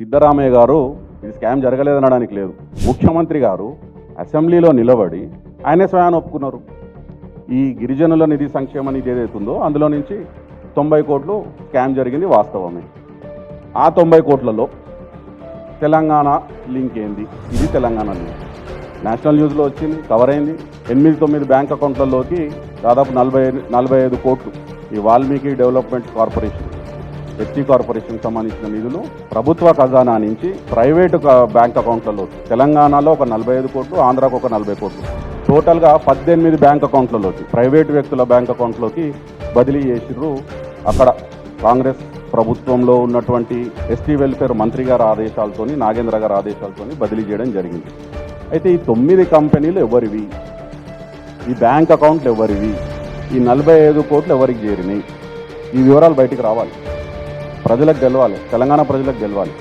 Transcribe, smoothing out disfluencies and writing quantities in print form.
సిద్ధరామయ్య గారు ఇది స్కామ్ జరగలేదనడానికి లేదు. ముఖ్యమంత్రి గారు అసెంబ్లీలో నిలబడి ఆయనే స్వయాన్ని ఒప్పుకున్నారు. ఈ గిరిజనుల నిధి సంక్షేమ నిధి ఏదైతుందో అందులో నుంచి 90 కోట్లు స్కామ్ జరిగింది వాస్తవమే. ఆ 90 కోట్లలో తెలంగాణ లింక్ ఏంది? ఇది తెలంగాణ లింక్. నేషనల్ న్యూస్లో వచ్చింది, కవర్ అయింది. 8-9 బ్యాంక్ అకౌంట్లలోకి దాదాపు 45 కోట్లు ఈ వాల్మీకి డెవలప్మెంట్ కార్పొరేషన్, ఎస్టీ కార్పొరేషన్కి సంబంధించిన నిధులు ప్రభుత్వ ఖజానా నుంచి ప్రైవేటు బ్యాంక్ అకౌంట్లలో తెలంగాణలో ఒక 45 కోట్లు, ఆంధ్రాకు ఒక 40 కోట్లు, టోటల్గా 18 బ్యాంక్ అకౌంట్లలోకి ప్రైవేటు వ్యక్తుల బ్యాంక్ అకౌంట్లోకి బదిలీ చేసిర్రు. అక్కడ కాంగ్రెస్ ప్రభుత్వంలో ఉన్నటువంటి ఎస్టీ వెల్ఫేర్ మంత్రి గారి ఆదేశాలతోని, నాగేంద్ర గారి ఆదేశాలతోని బదిలీ చేయడం జరిగింది. అయితే ఈ 9 కంపెనీలు ఎవరివి? ఈ బ్యాంక్ అకౌంట్లు ఎవరివి? ఈ 45 కోట్లు ఎవరికి చేరినాయి? ఈ వివరాలు బయటికి రావాలి, ప్రజలకు గెలవాలి, తెలంగాణ ప్రజలకు గెలవాలి.